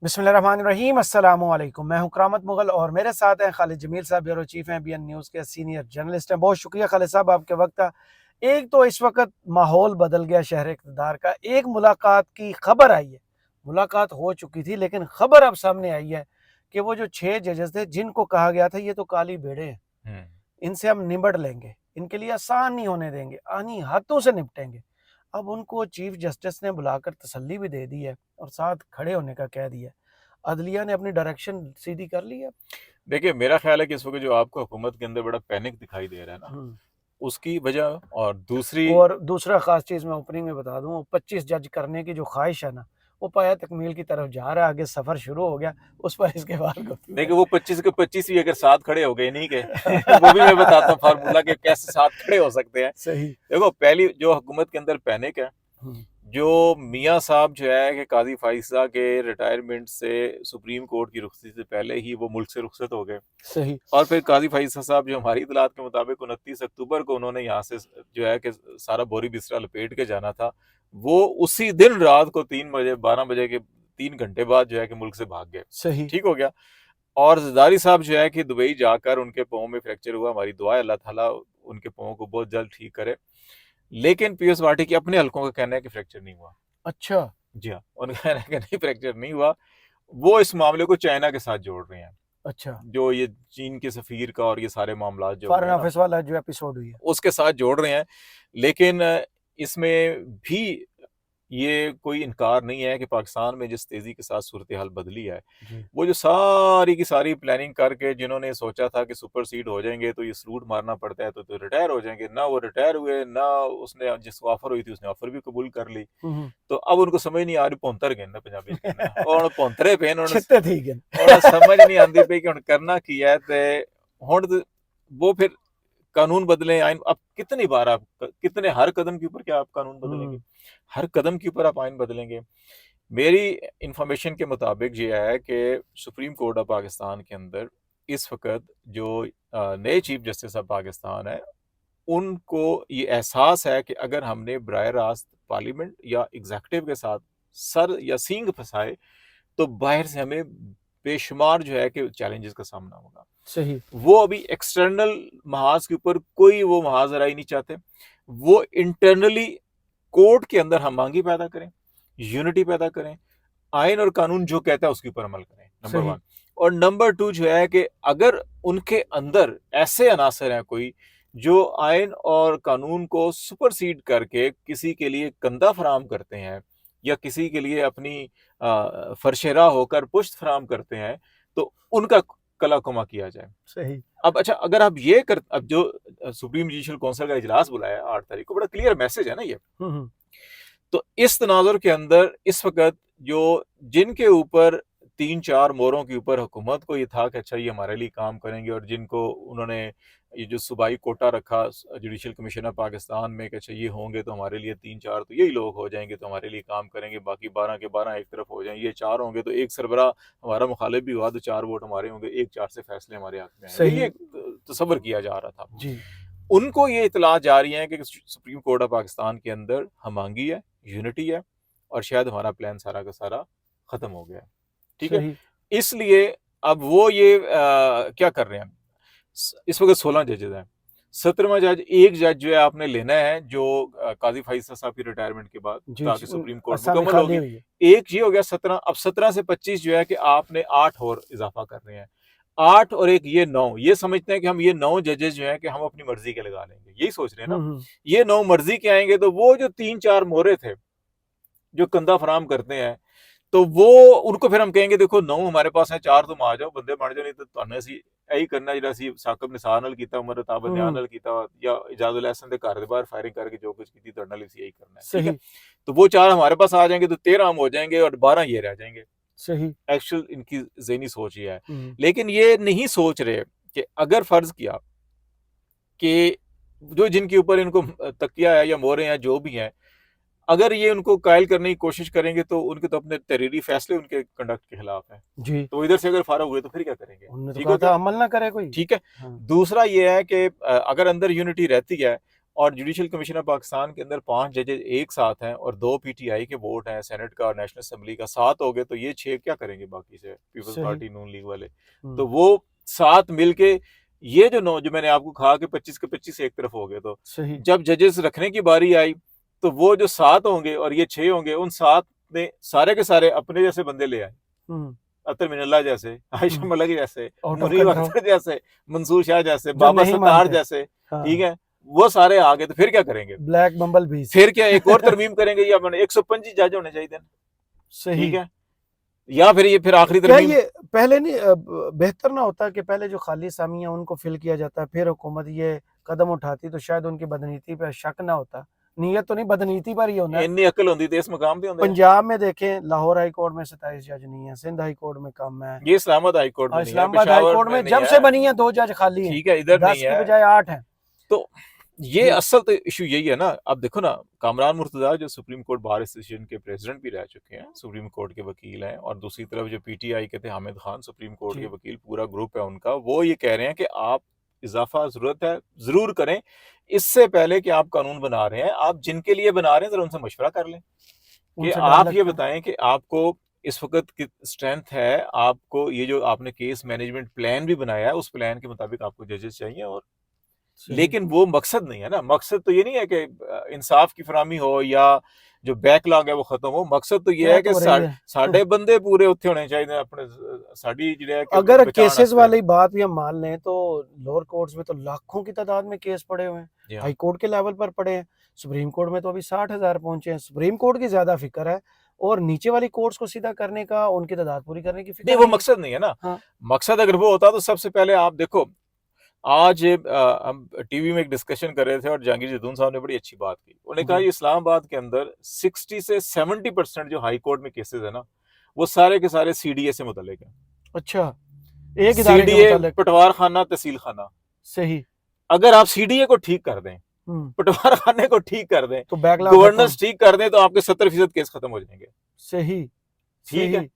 बिस्मिल्लाहिर्रहमानिर्रहीम, अस्सलामु अलैकुम। मैं हूं करामत मुगल और मेरे साथ हैं खालिद जमील साहब, ब्यूरो चीफ हैं बीएन न्यूज़ के, सीनियर जर्नलिस्ट हैं। बहुत शुक्रिया खालिद साहब आपके वक्त का। एक तो इस वक्त माहौल बदल गया शहर इक़्तिदार का। एक मुलाकात की खबर आई है, मुलाकात हो चुकी थी लेकिन खबर अब सामने आई है कि वो जो 6 जजेस थे जिनको कहा गया था ये तो काली भेड़े हैं, इनसे हम निबड़ लेंगे, इनके लिए आसान नहीं होने देंगे, आनी हाथों से निपटेंगे। अब उनको चीफ जस्टिस ने बुलाकर तसल्ली भी दे दी है और साथ खड़े होने का कह दिया। अदलिया ने अपनी डायरेक्शन सीधी कर ली है। देखिए, मेरा ख्याल है कि इस वक्त जो आपको हुकूमत के अंदर बड़ा पैनिक दिखाई दे रहा है ना, उसकी वजह और दूसरी। और दूसरा खास चीज मैं ओपनिंग में बता दूं, 25 जज करने की जो ख्वाहिश है ना, वो पाया तकमील की तरफ जा रहा है। आगे सफर शुरू हो गया, उस पर इसके बाद देखिए, वो 25 के 25 भी अगर साथ खड़े हो गए नहीं के वो भी मैं बताता हूँ फार्मूला के कैसे साथ खड़े हो सकते हैं। सही। देखो, पहली जो हुकूमत के अंदर पैनिक है, जो मियाँ साहब जो है कि काजी फाइजा के रिटायरमेंट से सुप्रीम कोर्ट की रुखसती से पहले ही वो मुल्क से रुखसत हो गए। सही। और फिर काजी फाइजा साहब जो हमारी इतलात के मुताबिक 29 अक्टूबर को उन्होंने यहाँ से जो है कि सारा बोरी बिस्तरा लपेट के जाना था, वो उसी दिन रात को 3 बजे 12 बजे के 3 घंटे बाद जो है कि मुल्क से भाग गए। सही। ठीक हो गया। और जरदारी साहब जो है कि दुबई जाकर उनके पाँव में फ्रैक्चर हुआ। हमारी दुआ है अल्लाह ताला उनके पाँव को बहुत जल्द ठीक करे। लेकिन पीयूष भाटी के अपने हलकों का कहना है कि फ्रैक्चर नहीं हुआ। अच्छा। जी हाँ, उनका कहना है कि नहीं, फ्रैक्चर नहीं हुआ। वो इस मामले को चाइना के साथ जोड़ रहे हैं। अच्छा। जो ये चीन के सफीर का और ये सारे मामला जो फॉरेन है ना, ऑफिस वाला जो एपिसोड हुई है, उसके साथ जोड़ रहे हैं। लेकिन इसमें भी ये कोई इनकार नहीं है कि पाकिस्तान में जिस तेजी के साथ सूरत हाल बदली है, वो जो सारी की सारी प्लानिंग करके जिन्होंने सोचा था कि सुपर सीड हो जाएंगे तो ये सलूट मारना पड़ता है तो रिटायर हो जाएंगे, ना वो रिटायर हुए, ना उसने जिसको ऑफर हुई थी उसने ऑफर भी कबूल कर ली। तो अब उनको समझ नहीं आ रही, पौंतर गए ना पंजाबी च कहना, और पौंतरे पे छित्ते ठीक है। उन्हें समझ नहीं आती पई कि हुण करना की है। हुण वो फिर कानून बदले, आइन अब कितनी बार आप कितने हर कदम के ऊपर क्या आप कानून बदलेंगे? हर कदम के ऊपर आप आइन बदलेंगे? मेरी इंफॉर्मेशन के मुताबिक ये है कि सुप्रीम कोर्ट ऑफ पाकिस्तान के अंदर इस वक्त जो नए चीफ जस्टिस ऑफ पाकिस्तान है, उनको ये एहसास है कि अगर हमने बराह रास्त पार्लियामेंट या एग्जीक्यूटिव के साथ सर या सींग फंसाए तो बाहर से हमें बेशुमार जो है कि चैलेंजेस का सामना होगा। सही। वो अभी एक्सटर्नल महाज के ऊपर कोई वो महाजरा ही नहीं चाहते। वो इंटरनली कोर्ट के अंदर हम मांगी पैदा करें, यूनिटी पैदा करें, आइन और कानून जो कहता है उसके ऊपर अमल करें, नंबर 1। और नंबर 2 जो है कि अगर उनके अंदर ऐसे अनासर हैं कोई जो आइन और कानून को सुपरसीड करके किसी के लिए कंधा फराम करते हैं या किसी के लिए अपनी फरशेरा होकर पुश्त फराम करते हैं, तो उनका कला कुमा किया जाए। सही। अब अच्छा, अगर आप ये कर, अब जो सुप्रीम जुडिशल काउंसिल का इजलास बुलाया 8 तारीख को, बड़ा क्लियर मैसेज है ना ये। तो इस तनाजुर के अंदर इस वक्त जो जिनके ऊपर 3-4 मोहरों के ऊपर हुकूमत को ये था कि अच्छा ये हमारे लिए काम करेंगे, और जिनको उन्होंने ये जो सूबाई कोटा रखा जुडिशल कमीशन ऑफ पाकिस्तान में कि अच्छा ये होंगे तो हमारे लिए 3-4 तो यही लोग हो जाएंगे तो हमारे लिए काम करेंगे, बाकी 12 के 12 एक तरफ हो जाएंगे, ये 4 होंगे तो एक सरबरा हमारा मुखालिफ भी हुआ तो 4 वोट हमारे होंगे, 1-4 से फैसले हमारे हक में आएंगे। ये तसव्वुर किया जा रहा था जी। उनको ये इतला जा रही है कि सुप्रीम कोर्ट ऑफ पाकिस्तान के अंदर हमांगी है, यूनिटी है, और शायद हमारा प्लान सारा का सारा खत्म हो गया है। ठीक है, इसलिए अब वो ये क्या कर रहे हैं, इस वक्त 16 जजेस हैं। 17वां जज, एक जज जो है आपने लेना है जो काजी फाइजा साहब की रिटायरमेंट के बाद, ताकि सुप्रीम कोर्ट मुकम्मल होगी। एक ये हो गया 17। अब 17 से 25 जो है कि आपने 8 और इजाफा कर रहे हैं। 8 और एक ये 9, ये समझते हैं कि हम ये 9 जजेस जो हैं कि हम अपनी मर्जी के लगा लेंगे, यही सोच रहे हैं ना। ये 9 मर्जी के आएंगे तो वो जो 3-4 मोहरे थे जो कंधा फराम करते हैं, तो वो उनको फिर हम कहेंगे देखो 9 हमारे पास है, 4 तुम आ जाओ, बंदे बन जाओ, नहीं तो तुहानू ਅਸੀਂ ਇਹੀ करना ਜਿਹੜਾ ਅਸੀਂ ਸਾਕਬ ਨਿਸਾਰ ਨਾਲ ਕੀਤਾ, ਉਮਰ ਤਾਬਤ ਨਿਆਨ ਨਾਲ ਕੀਤਾ, या इजाजुल हसन के घर के बाहर फायरिंग करके जो कुछ की ਤੁਹਾਡੇ ਨਾਲ ਅਸੀਂ यही करना है। ठीक है, तो वो 4 हमारे पास आ जाएंगे तो 13 हम हो जाएंगे और 12 ये रह जाएंगे। सही। एक्चुअल इनकी ज़हनी सोच ये है। लेकिन ये नहीं सोच रहे कि अगर फर्ज किया कि जो जिनके ऊपर इनको तकिया है या मोहरे हैं जो भी हैं, अगर ये उनको कायल करने की कोशिश करेंगे तो उनके तो अपने तहरीरी फैसले उनके कंडक्ट के खिलाफ है जी। तो इधर से अगर फारा हुए तो फिर क्या करेंगे? ठीक है, अमल ना करे कोई। ठीक है। दूसरा ये है कि अगर अंदर यूनिटी रहती है और जुडिशल कमीशन ऑफ पाकिस्तान के अंदर 5 जजेस एक साथ हैं और 2 पीटीआई के वोट हैं, सेनेट का और नेशनल असेंबली का, 7 हो गए, तो ये 6 क्या करेंगे बाकी से पीपल्स सही। पार्टी नून लीग वाले। तो वो 7 मिलके ये जो मैंने आपको कहा कि 25 के 25 एक तरफ हो गए, तो सही। जब जजेस रखने की बारी आई तो वो जो 7 होंगे और ये 6 होंगे, उन 7 ने सारे के सारे अपने जैसे बंदे ले आए, अतर मिनल्ला जैसे, आयशा मलिक जैसे, मुनीर अख्तर जैसे, मंसूर शाह जैसे, बाबा सत्तार जैसे, ठीक है, वो सारे आ गए। तो फिर क्या करेंगे? ब्लैक बम्बल भी फिर क्या एक और तरमीम करेंगे? या 125 जज होने चाहिए थे, सही ठीक है, या फिर ये फिर आखिरी क्या तरमीम? ये पहले नहीं बेहतर ना होता कि पहले जो खाली सामियां उनको फिल किया जाता, फिर हुकूमत ये कदम उठाती तो शायद उनकी बदनीति पे शक ना होता। नीयत तो नहीं, बदनीति पर ही होना। इन्नी अकल होती तो इस मकाम पे होंगे। पंजाब में देखें, लाहौर हाई कोर्ट में 27 जज नहीं है, सिंध हाई कोर्ट में कम है, ये इस्लामाबाद हाई कोर्ट में नहीं है, इस्लामाबाद हाई कोर्ट में जब से बनी है 2 जज खाली हैं, ठीक है, इधर 10 नहीं की है, बजाय 8 हैं। तो ये असल तो इशू यही है ना। अब देखो ना, कामरान मुर्तजा जो सुप्रीम कोर्ट बार एसोसिएशन के प्रेसिडेंट भी रह चुके हैं, सुप्रीम कोर्ट के वकील हैं, और दूसरी तरफ जो पीटीआई के थे हामिद खान, सुप्रीम कोर्ट के वकील, पूरा ग्रुप है उनका, वो ये कह रहे हैं कि आप इजाफा जरूरत है जरूर करें, इससे पहले कि आप कानून बना रहे हैं, आप जिनके लिए बना रहे हैं जरा उनसे मशवरा कर लें कि आप ये बताएं कि आपको इस वक्त की स्ट्रेंथ है, आपको ये जो आपने केस मैनेजमेंट प्लान भी बनाया है, उस प्लान के मुताबिक आपको जजेस चाहिए। और लेकिन वो मकसद नहीं है ना, मकसद तो ये नहीं है कि इंसाफ की फरामी हो या जो बैकलॉग है वो खत्म हो, मकसद तो ये है कि साढ़े बंदे पूरे उत्थे होने चाहिए अपने साड़ी जिहड़े अगर केसेस वाली बात भी हम मान लें तो लोअर कोर्ट्स में तो लाखों की तादाद में केस पड़े हुए हैं, हाई कोर्ट के लेवल पर पड़े हैं, सुप्रीम कोर्ट में तो अभी 60,000 पहुंचे हैं। सुप्रीम कोर्ट की ज्यादा फिक्र है और नीचे वाली कोर्ट्स को सीधा करने का, उनकी तादाद पूरी करने की फिक्र नहीं, वो मकसद नहीं है ना। हाँ। मकसद अगर वो होता तो सबसे पहले आप देखो, आज हम टीवी में एक डिस्कशन कर रहे थे और जहांगीर जदून साहब ने बड़ी अच्छी बात की। उन्होंने कहा इस्लामाबाद के अंदर 60 से 70% जो हाई कोर्ट में केसेस है ना, वो सारे के सारे सीडीए से मुतल्लिक है। अच्छा, एक इदारे के मुतालिक, पटवार खाना, तहसील खाना। सही। अगर आप सीडीए को ठीक कर दें, पटवार खाने को ठीक कर दें, तो गवर्नेंस ठीक कर दें, तो आपके 70% केस खत्म हो जाएंगे। सही, ठीक है।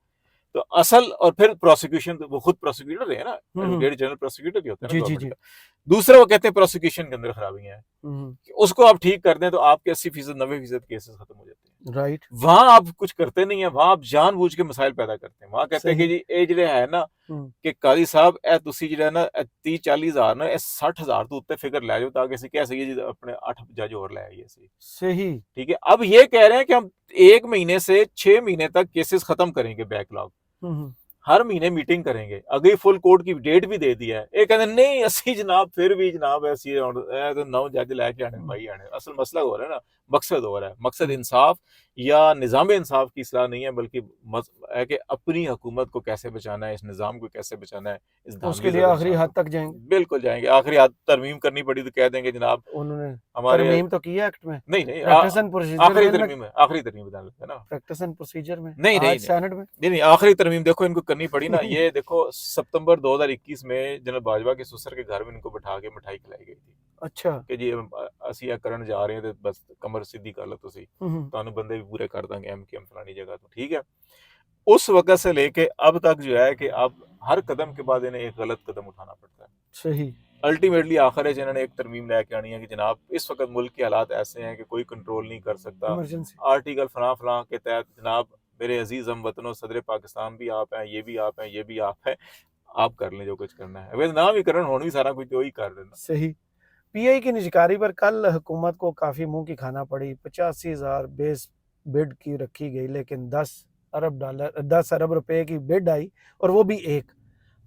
तो असल, और फिर प्रोसिक्यूशन वो खुद प्रोसिक्यूटर है ना, एडवोकेट जनरल प्रोसिक्यूटर भी होते हैं ना गवर्नमेंट का। दूसरा वो कहते हैं प्रोसिक्यूशन के अंदर खराबियां हैं, उसको आप ठीक कर दें तो आपके 80%, 90% केसेस खत्म हो जाते हैं। राइट। वहां आप कुछ करते नहीं है, वहां आप जानबूझ के मसाइल पैदा करते हैं। वहां कहते हैं कि जी ये जिहड़े है ना कि काजी साहब ए तुसी जिहड़ा ना 30-40 हज़ार ना 60,000 तो उत्ते फिगर ले जाओ ताकि ਅਸੀਂ कह सकिए जी अपने 8 जज और ले आइए। सही, ठीक है। अब ये कह रहे हैं कि हम 1 महीने से 6 महीने तक केसेस खत्म करेंगे, बैकलॉग हर महीने मीटिंग करेंगे, अगली फुल कोर्ट की डेट भी दे दिया है। ये कहते नहीं असी जनाब फिर भी जनाब ऐसी तो 9 जज लैके आने भाई आने। असल मसला हो रहा है ना, मकसद हो रहा है, मकसद इंसाफ या निज़ाम इंसाफ की इस्लाह नहीं है, बल्कि है कि अपनी हुकूमत को कैसे बचाना है, इस निज़ाम को कैसे बचाना है, इस उसके लिए आखिरी हद तक जाएंगे। बिल्कुल जाएंगे, आखिरी हद तरमीम करनी पड़ी तो कह देंगे जनाब उन्होंने हमारे तरमीम तो की है एक्ट में, नहीं आखिरी तरमीम है, आखिरी तरमीम बता लेते हैं ना, प्रैक्टिस एंड प्रोसीजर में नहीं सेनेट में नहीं, आखिरी तरमीम देखो इनको करनी पड़ी ना। ये देखो सितंबर 2021 में जनरल बाजवा के ससुर के घर में इनको बिठा के मिठाई खिलाई गई थी। अच्छा, कि जी ਅਸੀਂ ਇਹ ਕਰਨ जा रहे हैं तो बस कमर सीधी कर लो ਤੁਸੀਂ, ਤੁਹਾਨੂੰ बंदे भी पूरे कर देंगे एमकेएम फलानी जगह। तो ठीक है, उस वक्त से लेके अब तक जो है कि अब हर कदम के बाद इन्हें एक गलत कदम उठाना पड़ता है। सही। अल्टीमेटली आखिर है जिन्होंने एक तरमीम लेके आनी है कि जनाब इस वक्त मुल्क के हालात ऐसे हैं कि कोई कंट्रोल नहीं कर सकता, आर्टिकल फलां फलां के तहत जनाब मेरे अजीज हम वतनों, सदर पाकिस्तान भी आप हैं, ये भी आप हैं, ये भी आप हैं, आप कर लें जो कुछ करना है। वैसे ना भी करन होने भी सारा कुछ तो ही कर देना। सही। पीआई की निजकारी पर कल हुकूमत को काफी मुंह की खाना पड़ी। 85,000 बेस बिड की रखी गई, लेकिन 10 अरब रुपए की बिड आई और वो भी एक।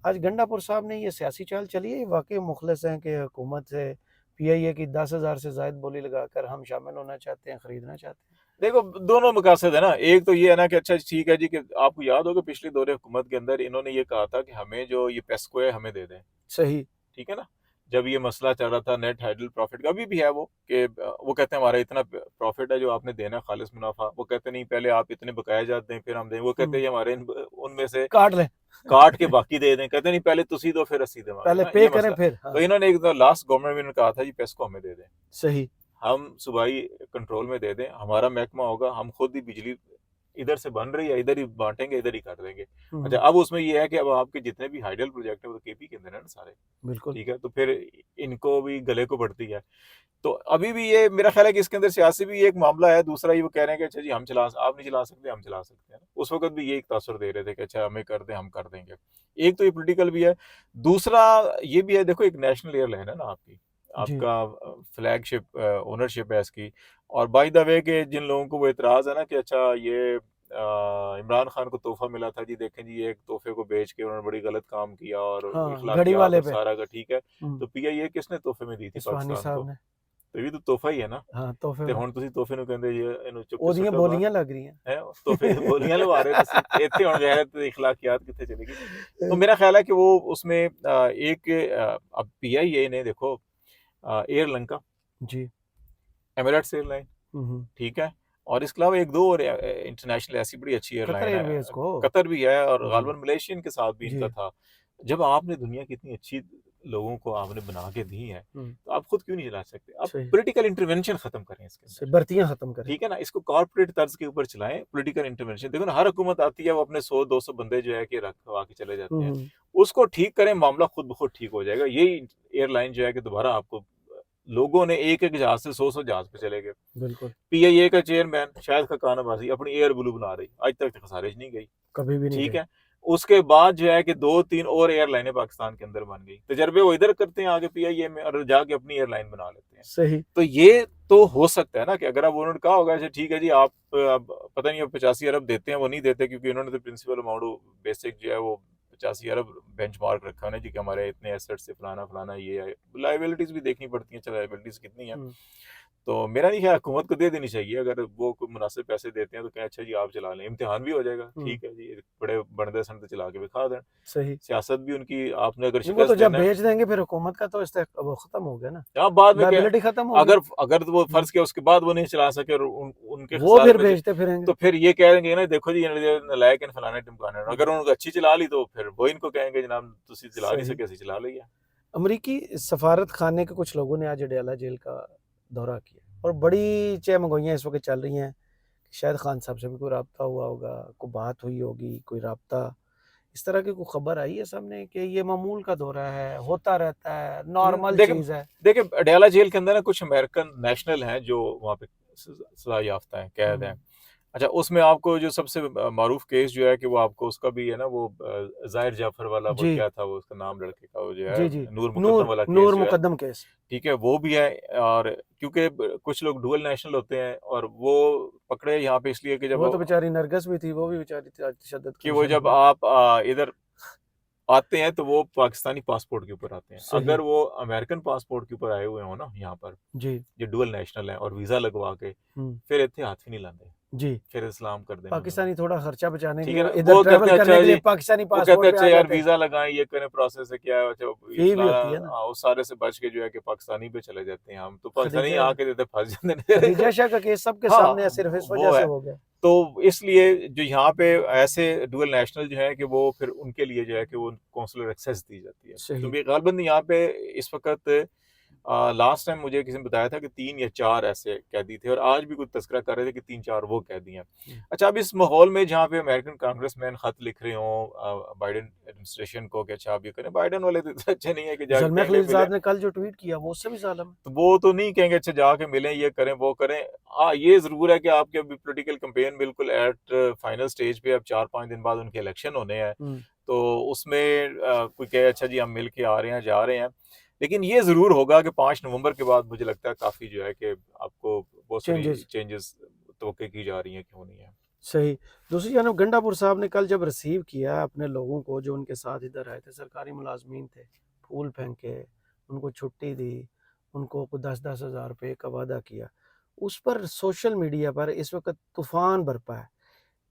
आज गंडापुर साहब ने ये सियासी चाल चली है, वाकई मुखलिस हैं कि हुकूमत से पीआईए की 10,000 से ज्यादा बोली लगाकर हम शामिल होना चाहते हैं, खरीदना चाहते हैं। देखो दोनों मकासद है ना। एक तो ये है ना कि अच्छा ठीक है जी कि आपको याद होगा पिछले दौरे हुकूमत के अंदर इन्होंने ये कहा था कि हमें जो ये पेस्को है हमें दे दें। सही, ठीक है ना। जब ये मसला चल रहा था नेट हाइडल प्रॉफिट का, अभी भी है वो कि वो कहते हैं हमारा इतना प्रॉफिट है जो आपने देना है खालिस मुनाफा। वो कहते नहीं पहले आप इतने बकाए जाते हैं फिर हम दें। वो कहते हैं हमारे उनमें से काट लें, काट के बाकी दे दें। कहते नहीं पहले तुसी दो फिर अस्सी दे, पहले पे करें फिर। तो इन्होंने एक लास्ट गवर्नमेंट में कहा था जी पेस्को हमें दे दें। सही, हम सूबाई कंट्रोल में दे दें, हमारा महकमा होगा, हम खुद ही बिजली इधर से बन रही है, इधर ही बांटेंगे, इधर ही कर देंगे। हम्म, अच्छा, अब उसमें ये है कि अब आपके जितने भी हाइडल प्रोजेक्ट है वो तो केपी के अंदर है ना सारे, बिल्कुल। ठीक है, तो फिर इनको भी गले को पड़ती है। तो अभी भी ये मेरा ख्याल है कि इसके अंदर सियासी भी एक मामला है। दूसरा ये वो कह रहे हैं कि अच्छा जी हम चला, आप नहीं चला सकते, हम चला सकते हैं। उस वक्त भी ये एक तासर दे रहे थे कि अच्छा हमें कर दें, हम कर देंगे। एक तो ये पॉलिटिकल भी है, दूसरा ये भी है, देखो एक नेशनल एयरलाइन है ना आपकी, जी आपका फ्लैगशिप ओनरशिप है इसकी। और बाय द वे के जिन लोगों को वो इतराज़ है ना कि अच्छा ये इमरान खान को तोहफा मिला था जी, देखें जी ये एक तोहफे को बेच के उन्होंने बड़ी गलत काम किया और हाँ, घड़ी इखलाकियात वाले और पे। सारा का, ठीक है। हम्म, तो पीआईए किसने तोहफे में दी थी इस्वानी पाकिस्तान को? साहब ने। तो ये तो तोहफा ही है ना। हाँ, तोहफे ਤੇ में। ਹੁਣ ਤੁਸੀਂ ਤੋਹਫੇ ਨੂੰ ਕਹਿੰਦੇ ਜੀ ਇਹਨੂੰ ਚੁੱਕ ਕੇ ओदियां ਸੁੱਟੋ ਬਾਹਰ बोलियां लग रही हैं। ਹੈ। ਤੋਹਫੇ ਦੀ ਬੋਲੀਆਂ ਲਵਾ ਰਹੇ ਤੁਸੀਂ ਇੱਥੇ, ਹੁਣ गैरत ਤੇ इखलाकियात कितने चलेगी। तो मेरा ख्याल है कि वो उसमें एक अब पीआईए ने देखो एयरलंका, जी। एमिरेट्स एयरलाइन, हम्म, ठीक है, और इसके अलावा एक दो और इंटरनेशनल ऐसी बड़ी अच्छी कतर एयरलाइन एयरवेज है। को। कतर भी है और जी। गालबन मलेशियन के साथ भी इनका जी। था। जब आपने दुनिया की इतनी अच्छी लोगों को आपने बना के दी है, तो आप खुद क्यों नहीं चला सकते? आप सही। पॉलिटिकल इंटरवेंशन खत्म करें इसके अंदर, भर्तियां खत्म करें। ठीक है ना, इसको कॉर्पोरेट तर्ज के ऊपर चलाएं। पॉलिटिकल इंटरवेंशन देखो ना, हर हुकूमत आती है वो अपने 100-200 बंदे जो है कि रखवा के चले जाते हैं, हम्म, उसको ठीक करें, मामला खुद ब खुद ठीक हो जाएगा। यही एयरलाइन जो है कि दोबारा आपको लोगों ने एक एक जहाज से 100-100 जहाज पे चले गए। बिल्कुल। पीआईए का चेयरमैन शायद खकाना बाजी अपनी एयर ब्लू बना रही, आज तक खसारिश नहीं गई, कभी भी नहीं ठीक गई। है। उसके बाद जो है कि 2-3 और एयरलाइनें पाकिस्तान के अंदर बन गई, तजर्बे वो इधर करते हैं आगे पीआईए में और जाके अपनी एयरलाइन बना लेते हैं। सही। तो ये तो हो सकता है ना कि अगर अब उन्होंने कहा होगा अच्छा ठीक है जी आप अब पता नहीं अब 85 अरब देते हैं, वो नहीं देते, क्योंकि उन्होंने तो प्रिंसिपल अमाउंट बेसिक जो है वो 85 अरब बेंचमार्क रखा है ना जी कि हमारे इतने एसेट्स से फलाना फलाना ये है। लाइबिलिटीज भी देखनी पड़ती हैं, चलो लाइबिलिटीज कितनी है। तो मेरा नहीं ख्याल हुकूमत को दे देनी चाहिए, अगर वो कोई मुनासिब पैसे देते हैं तो कहें अच्छा जी आप चला लें, इम्तिहान भी हो जाएगा, ठीक है जी, बड़े बड़े सनते चला के दिखा दें। सही। सियासत भी उनकी, आपने अगर नहीं, वो तो शिकस्त जब देना है, भेज देंगे फिर हुकूमत का तो वो खत्म हो गया ना। आप बाद में क्या, लायबिलिटी खत्म होगी। अगर अगर वो फर्ज किया उसके बाद वो नहीं चला सके और उनके वो खसारे फिर में भेजते फिरेंगे। तो फिर ये कहेंगे ना देखो जी नालायक इन फलाने टिमकाने, अगर उन्होंने अच्छी चला ली तो फिर वो इनको कहेंगे जनाब तुसी चला नहीं सही। सके, असि चला लिया। अमरीकी सफारत खाने के कुछ लोगों ने आज अडयाला जेल का दौरा किया और बड़ी चहमगोइयाँ इस वक्त चल रही हैं कि शायद खान साहब से भी कोई रब्ता हुआ होगा, कोई बात हुई होगी, कोई रब्ता, इस तरह की कोई खबर आई है सामने कि ये मामूल का दौरा है, होता रहता है, नॉर्मल देखिए चीज है। देखिए अडयाला जेल के अंदर ना कुछ अमेरिकन नेशनल हैं जो वहाँ पे सजा याफ्ता हैं, कैद हैं। अच्छा, उसमें आपको जो सबसे मारूफ केस जो है कि वो आपको उसका भी है ना, वो जाहिर जाफर वाला, वो जी क्या था वो उसका नाम लड़के का, वो जो है जी जी। नूर मुकद्दम नूर वाला केस नूर जो है, मुकद्दम केस। ठीक है, वो भी है। और क्योंकि कुछ लोग डुअल नेशनल होते हैं और वो पकड़े यहाँ पे इसलिए कि जब वो तो बेचारी नरगिस भी थी, वो भी बेचारी तशद्दुद कि की वो जब निशानी। आप इधर आते हैं तो वो पाकिस्तानी पासपोर्ट के ऊपर आते हैं। सही। अगर वो अमेरिकन पासपोर्ट के ऊपर आए हुए हो ना यहाँ पर, जी। जो डुअल नेशनल है और वीजा लगवा के, फिर इतने हाथ भी नहीं लाते, जी। फिर इस्लाम कर देना उन्होंने, पाकिस्तानी थोड़ा खर्चा बचाने के ठीक है लिए ना। इधर वो ट्रैवल कहते हैं करने अच्छा के जी, लिए पाकिस्तानी वो कहते पासपोर्ट हैं पे अच्छा आ यार जाते हैं। वीजा लगाएं, ये करें, प्रोसेस है क्या है, अच्छा फी भी होती है ना। उस सारे से बच के जो है कि पाकिस्तानी पे चले जाते हैं हम, तो पाकिस्तानी खदीजा आके देते फंस जाते खदीजा हैं। शाह का केस सबके हाँ, सामने है, सिर्फ इस वो वजह से है। हो गया। तो इसलिए जो यहाँ पे ऐसे डुअल नेशनल जो है कि वो फिर उनके लिए जो है कि वो कौंसलर एक्सेस दी जाती है। सही। तो गालबन यहाँ पे इस वक्त लास्ट टाइम मुझे किसी ने बताया था कि 3 या 4 ऐसे कैदी थे और आज भी कुछ तस्करा कर रहे थे कि 3-4 वो कैदी हैं। अच्छा, अब इस माहौल में जहाँ पे अमेरिकन कांग्रेसमैन खत लिख रहे हों बाइडेन एडमिनिस्ट्रेशन को कि अच्छा आप ये करें, बाइडेन वाले तो इतने अच्छे नहीं है कि जाके ज़ल्मे कहेंगे मिले, खलीलज़ाद ने कल जो ट्वीट किया वो उससे भी ज़ालिम है। तो वो तो नहीं कहेंगे अच्छा जाके मिलें, ये करें, वो करें। हाँ, ये ज़रूर है कि आपके अभी पॉलिटिकल कैंपेन बिल्कुल एट फाइनल स्टेज पे, अब 4-5 दिन बाद उनके इलेक्शन होने हैं। तो उसमें कोई कहे अच्छा जी हम मिल के आ रहे हैं, जा रहे हैं। लेकिन ये ज़रूर होगा कि 5 नवंबर के बाद मुझे लगता है काफ़ी जो है कि आपको बहुत सारी चेंजेस। चेंजेस तवक्को की जा रही हैं कि होनी है। सही। दूसरी जानब गंडापुर साहब ने कल जब रिसीव किया अपने लोगों को जो उनके साथ इधर आए थे, सरकारी मुलाजमीन थे, फूल फेंके, उनको छुट्टी दी, उनको 10-10 हज़ार रुपये का वादा किया, उस पर सोशल मीडिया पर इस वक्त तूफान बरपा है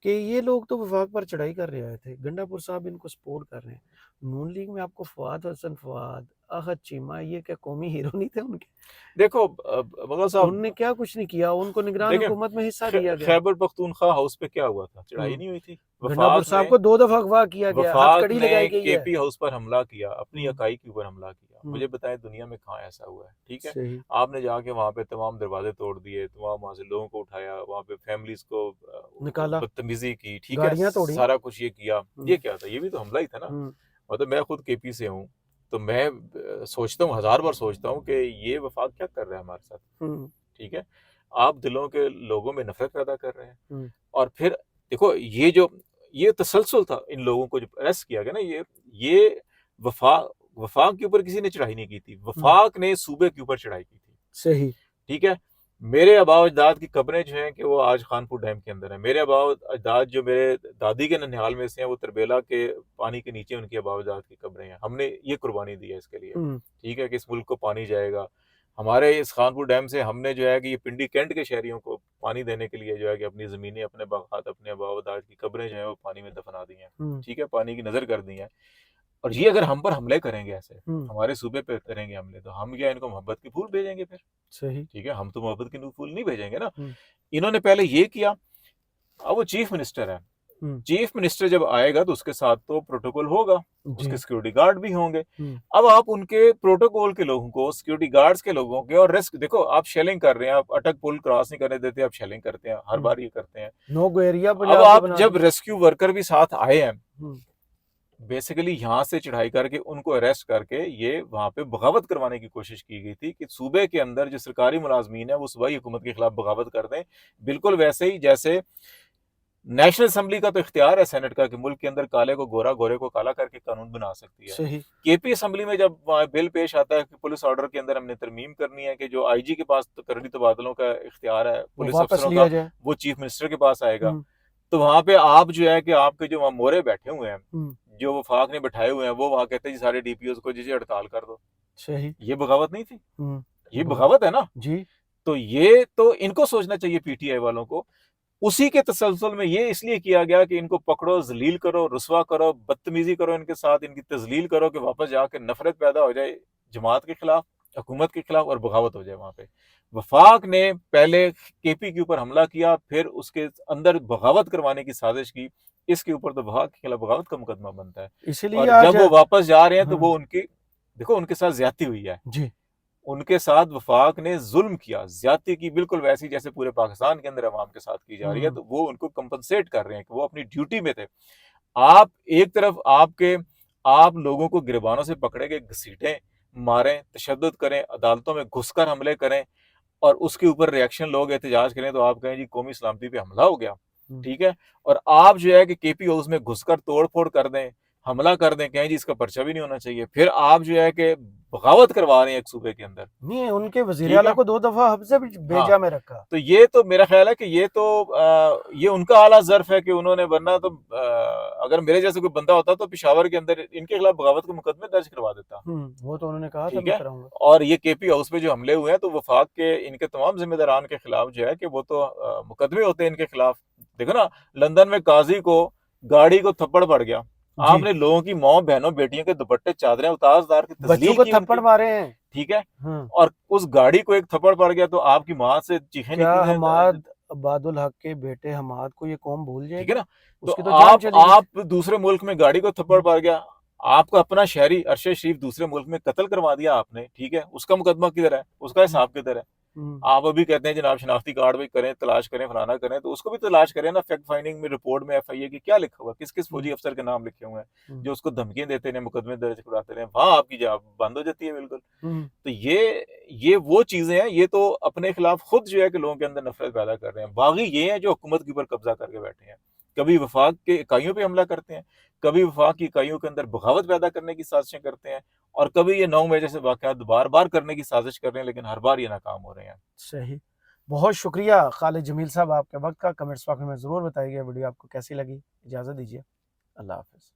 कि ये लोग तो वफाक पर चढ़ाई कर रहे आए थे, गंडापुर साहब इनको सपोर्ट कर रहे हैं। नून लीग में आपको फवाद हसन फवाद, आह चीमा, ये क्या कौमी हीरो नहीं थे उनके? देखो मुगल साहब, उनने क्या कुछ नहीं किया, उनको निगरान देखें हुकूमत में हिस्सा दिया गया। खैबर पख्तूनख्वा हाउस पे क्या हुआ था, चढ़ाई हम्म। नहीं हुई थी। गंडापुर वफाक साहब ने को 2 दफा अगवा किया गया, वफाक हथकड़ी ने लगाई गई है। केपी हाउस पर हमला किया, अपनी हम्म। इकाई के ऊपर हमला किया। हम्म। मुझे बताएं दुनिया में कहाँ ऐसा हुआ है? ठीक है, सही। आपने जाके वहाँ पे तमाम दरवाजे तोड़ दिए, तमाम वहाँ से लोगों को उठाया, वहाँ पे फैमिलीज को निकाला, बदतमीजी की, ठीक है, गाड़ियां तोड़ी। सारा कुछ ये किया। हम्म। ये क्या था? ये भी तो हमला ही था ना। हम्म। मतलब मैं खुद केपी से हूँ, तो मैं सोचता हूँ, 1000 बार सोचता हूँ कि ये वफाक क्या कर रहा है हमारे साथ। हम्म। ठीक है, आप दिलों के लोगों में नफरत पैदा कर रहे हैं। हम्म। और फिर देखो, ये तसलसल था इन लोगों को, जब अरेस्ट किया गया ना, ये वफाक वफाक के ऊपर किसी ने चढ़ाई नहीं की थी, वफाक ने सूबे के ऊपर चढ़ाई की थी। सही। ठीक है, मेरे आबा अजदाद की कब्रें जो हैं कि वो आज खानपुर डैम के अंदर है। मेरे आबा अजदाद जो मेरे दादी के ननिहाल में से हैं, वो तरबेला के पानी के नीचे उनकी आबा अजदाद की कब्रें हैं। हमने ये कुर्बानी दी है इसके लिए, ठीक है, कि इस मुल्क को पानी जाएगा। हमारे इस खानपुर डैम से हमने जो है कि ये पिंडी कैंट के शहरियों को पानी देने के लिए जो है कि अपनी ज़मीनें, अपने बागात, अपने आबा अजदाद की कब्रें जो है वो पानी में दफना दी हैं। ठीक है, पानी की नज़र कर दी है। और ये अगर हम पर हमले करेंगे, ऐसे हमारे सूबे पे करेंगे हमले, तो हम क्या इनको मोहब्बत के फूल भेजेंगे फिर? सही। ठीक है, हम तो मोहब्बत के फूल नहीं भेजेंगे ना। इन्होंने पहले ये किया। अब वो चीफ मिनिस्टर है, चीफ मिनिस्टर जब आएगा तो उसके साथ तो प्रोटोकॉल होगा, उसके सिक्योरिटी गार्ड भी होंगे। अब आप उनके प्रोटोकॉल के लोगों को, सिक्योरिटी गार्ड्स के लोगों के, और रिस्क देखो, आप शेलिंग कर रहे हैं, आप अटक पुल क्रॉस नहीं करने देते, आप शेलिंग करते हैं, हर बार ये करते हैं। नो गो एरिया अब आप जब रेस्क्यू वर्कर भी साथ आए हैं, बेसिकली यहाँ से चढ़ाई करके उनको अरेस्ट करके ये वहां पे बगावत करवाने की कोशिश की गई थी कि सूबे के अंदर जो सरकारी मुलाजमीन है वो सूबाई हुकूमत के खिलाफ बगावत कर दें। बिल्कुल वैसे ही जैसे नेशनल असेंबली का तो इख्तियार है सेनेट का कि मुल्क के अंदर काले को गोरा, गोरे को काला करके कानून बना सकती है। सही। केपी असेंबली में जब बिल पेश आता है कि पुलिस ऑर्डर के अंदर हमने तरमीम करनी है कि जो आईजी के पास तो करनी तबादलों का इख्तियार है पुलिस अफसरों का, वो चीफ मिनिस्टर के पास आएगा। तो वहां पे आप जो है कि आपके जो वहां मोरे बैठे हुए हैं, जो वफाक ने बैठाए हुए हैं, वो वहां कहते हैं जी सारे डीपीओ को जी हड़ताल कर दो। सही। ये बगावत नहीं थी? ये बगावत है ना जी। तो ये तो इनको सोचना चाहिए पीटीआई वालों को। उसी के तसलसल में ये इसलिए किया गया कि इनको पकड़ो, जलील करो, रुसवा करो, बदतमीजी करो इनके साथ, इनकी तजलील करो कि वापस जाके नफरत पैदा हो जाए जमात के खिलाफ, हुकूमत के खिलाफ, और बगावत हो जाए वहां पे। वफाक ने पहले केपी के ऊपर हमला किया, फिर उसके अंदर बगावत करवाने की साजिश की। इसके ऊपर तो वफाक के खिलाफ बगावत का मुकदमा बनता है। इसीलिए और जब वो वापस जा रहे हैं तो वो उनकी, देखो उनके साथ ज्यादती हुई है जी, उनके साथ वफाक ने जुल्म किया, ज्यादती की, बिल्कुल वैसी जैसे पूरे पाकिस्तान के अंदर अवाम के साथ की जा रही है। तो वो उनको कंपनसेट कर रहे हैं कि वो अपनी ड्यूटी में थे। आप एक तरफ आप लोगों को गिरबानों से पकड़े के घसीटें, मारें, तशद्दुद करें, अदालतों में घुसकर हमले करें, और उसके ऊपर रिएक्शन लोग एहतजाज करें तो आप कहें जी कौमी सलामती पे हमला हो गया। ठीक है, और आप जो है कि केपी हाउस में घुसकर तोड़ फोड़ कर दें, हमला कर दें, कहें जी इसका पर्चा भी नहीं होना चाहिए, फिर आप जो है कि बगावत करवा रहे हैं एक सूबे के अंदर। नहीं, उनके वजीर आला को 2 दफा हफ्ते भेजा में रखा। तो ये तो मेरा ख्याल है कि ये उनका आला ज़र्फ है कि उन्होंने, वरना तो अगर मेरे जैसे कोई बंदा होता तो पेशावर के अंदर इनके खिलाफ बगावत के मुकदमे दर्ज करवा देता। वो तो उन्होंने कहा था ठीक मैं है, कराऊंगा। और ये केपी हाउस पे जो हमले हुए हैं तो वफाक के इनके तमाम जिम्मेदारान के खिलाफ जो है कि वो तो मुकदमे होते हैं इनके खिलाफ। देखो ना, लंदन में काजी को गाड़ी को थप्पड़ पड़ गया, आपने लोगों की माँ, बहनों, बेटियों के दुपट्टे, चादरें उतार की बच्चों को थप्पड़ मारे हैं। ठीक है, और उस गाड़ी को एक थप्पड़ पड़ गया तो आपकी माँ से चीखें निकली। हमाद अबादुल हक के बेटे हमाद को ये कौम भूल जाएगी? ठीक है ना, उसकी तो जान आप दूसरे मुल्क में गाड़ी को थप्पड़ पड़ गया, आपका अपना शहरी अरशद शरीफ दूसरे मुल्क में कत्ल करवा दिया आपने। ठीक है, उसका मुकदमा किधर है, उसका हिसाब किधर है? आप अभी कहते हैं जनाब शनाख्ती कार्ड भी करें, तलाश करें, फलाना करें, तो उसको भी तलाश करें ना। फैक्ट फाइंडिंग में रिपोर्ट में एफआईए की क्या लिखा हुआ, किस किस फौजी अफसर के नाम लिखे हुए हैं जो उसको धमकियां देते रहे, मुकदमे दर्ज कराते रहे, वहां आपकी जवाब बंद हो जाती है बिल्कुल। तो ये वो चीजें हैं, ये तो अपने खिलाफ खुद जो है कि लोगों के अंदर नफरत पैदा कर रहे हैं। बागी ये हैं जो हुकूमत के ऊपर कब्जा करके बैठे हैं, कभी वफाक के इकाइयों पे हमला करते हैं, कभी वफाक की इकाइयों के अंदर बगावत पैदा करने की साजिशें करते हैं, और कभी ये 9 मई जैसे वाकयात बार बार करने की साजिश कर रहे हैं, लेकिन हर बार ये नाकाम हो रहे हैं। सही। बहुत शुक्रिया खालिद जमील साहब आपके वक्त का। कमेंट्स बॉक्स में जरूर बताइएगा वीडियो आपको कैसी लगी। इजाजत दीजिए, अल्लाह हाफिज।